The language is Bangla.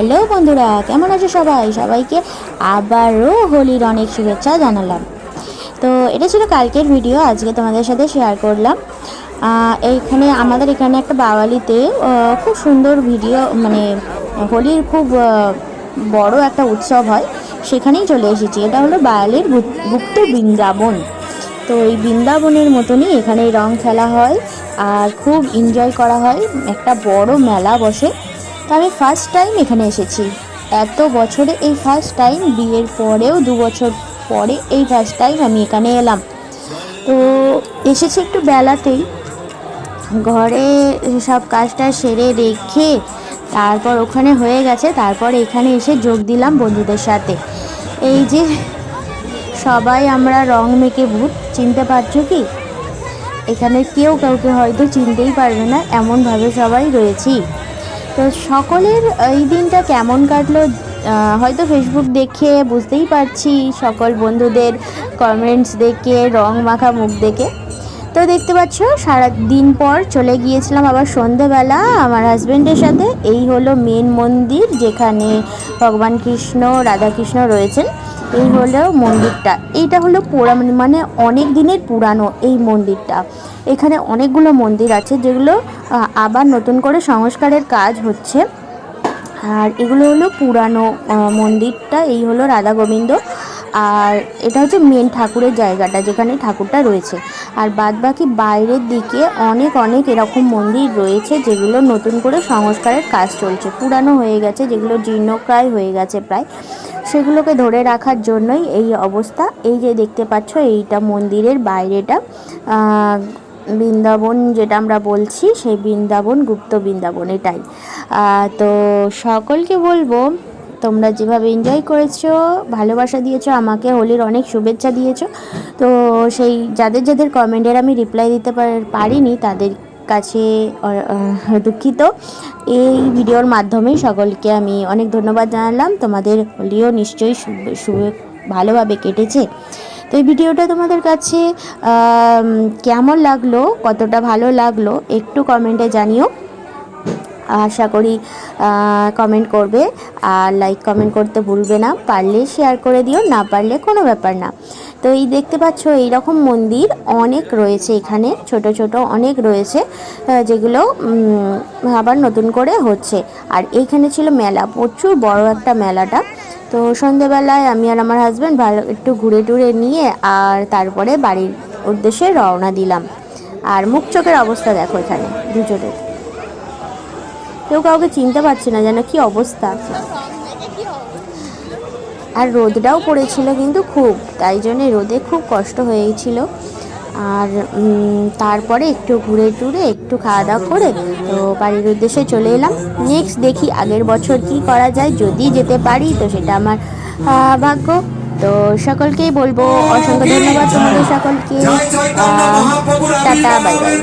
হ্যালো বন্ধুরা, কেমন আছো সবাই? সবাইকে আবারও হোলির অনেক শুভেচ্ছা জানালাম। তো এটা ছিল কালকের ভিডিও, আজকে তোমাদের সাথে শেয়ার করলাম। এইখানে আমাদের এখানে একটা বাওয়ালিতে খুব সুন্দর ভিডিও, মানে হোলির খুব বড় একটা উৎসব হয়, সেখানেই চলে এসেছি। এটা হলো বাওয়ালির গুপ্ত বৃন্দাবন। তো এই বৃন্দাবনের মতনই এখানে রং খেলা হয় আর খুব এনজয় করা হয়। একটা বড় মেলা বসে। তো আমি ফার্স্ট টাইম এখানে এসেছি, এত বছরে এই ফার্স্ট টাইম, বিয়ের পরেও 2 বছর পরে এই ফার্স্ট টাইম আমি এখানে এলাম। তো এসেছি একটু বেলাতেই, ঘরে সব কাজটা সেরে রেখে তারপর ওখানে হয়ে গেছে, তারপর এখানে এসে যোগ দিলাম বন্ধুদের সাথে। এই যে সবাই আমরা রং মেখে ভূত, চিনতে পারছো কি? এখানে কেউ কাউকে হয়তো চিনতেই পারবে না, এমনভাবে সবাই রয়েছি। তো সকলের এই দিনটা কেমন কাটলো হয়তো ফেসবুক দেখে বুঝতেই পারছি, সকল বন্ধুদের কমেন্টস দেখে, রং মাখা মুখ দেখে। তো দেখতে পাচ্ছ সারা দিন পর চলে গিয়েছিলাম আবার সন্ধেবেলা আমার হাজব্যান্ডের সাথে। এই হলো মেন মন্দির, যেখানে ভগবান কৃষ্ণ রাধাকৃষ্ণ রয়েছেন। এই হলো মন্দিরটা, এইটা হলো মানে অনেক দিনের পুরানো এই মন্দিরটা। এখানে অনেকগুলো মন্দির আছে যেগুলো আবার নতুন করে সংস্কারের কাজ হচ্ছে। আর এগুলো হলো পুরানো মন্দিরটা। এই হলো রাধা গোবিন্দ, আর এটা হচ্ছে মেন ঠাকুরের জায়গাটা যেখানে ঠাকুরটা রয়েছে। আর বাদ বাকি বাইরের দিকে অনেক অনেক এরকম মন্দির রয়েছে যেগুলো নতুন করে সংস্কারের কাজ চলছে। পুরানো হয়ে গেছে, যেগুলো জীর্ণপ্রায় হয়ে গেছে প্রায়, সেগুলোকে ধরে রাখার জন্যই এই অবস্থা। এই যে দেখতে পাচ্ছ, এইটা মন্দিরের বাইরেটা, বৃন্দাবন যেটা আমরা বলছি, সেই বৃন্দাবন, গুপ্ত বৃন্দাবন এটাই। তো সকলকে বলবো, তোমরা যেভাবে এনজয় করেছো, ভালোবাসা দিয়েছো, আমাকে হোলির অনেক শুভেচ্ছা দিয়েছো। তো সেই যাদের যাদের কমেন্টের আমি রিপ্লাই দিতে পারিনি তাদের কাছে দুঃখিত। এই ভিডিওর মাধ্যমে সকলকে আমি অনেক ধন্যবাদ জানালাম। তোমাদের হোলিও নিশ্চয়ই ভালোভাবে কেটেছে। তো এই ভিডিওটা তোমাদের কাছে কেমন লাগলো, কতটা ভালো লাগলো একটু কমেন্টে জানিও। আশা করি কমেন্ট করবে, আর লাইক কমেন্ট করতে ভুলবে না। পারলে শেয়ার করে দিও, না পারলে কোনো ব্যাপার না। তো এই দেখতে পাচ্ছ এইরকম মন্দির অনেক রয়েছে এখানে, ছোট ছোট অনেক রয়েছে যেগুলো আবার নতুন করে হচ্ছে। আর এইখানে ছিল মেলা, প্রচুর বড় একটা মেলাটা। তো সন্ধ্যেবেলায় আমি আর আমার হাজব্যান্ড একটু ঘুরে টুরে নিয়ে আর তারপরে বাড়ির উদ্দেশ্যে রওনা দিলাম। আর মুখ চোখের অবস্থা দেখো এখানে দুজনের, কেউ কাউকে চিনতে পারছে না, যেন কি অবস্থা। আর রোদটাও পড়েছিল কিন্তু খুব, তাই জন্যে রোদে খুব কষ্ট হয়েছিল। আর তারপরে একটু ঘুরে টুরে একটু খাওয়া দাওয়া করে তো বাড়ির উদ্দেশ্যে চলে এলাম। নেক্সট দেখি আগের বছর কি করা যায়, যদি যেতে পারি তো সেটা আমার ভাগ্য। তো সকলকেই বলবো অসংখ্য ধন্যবাদ তোমাদের সকলকে। Tata, bye bye.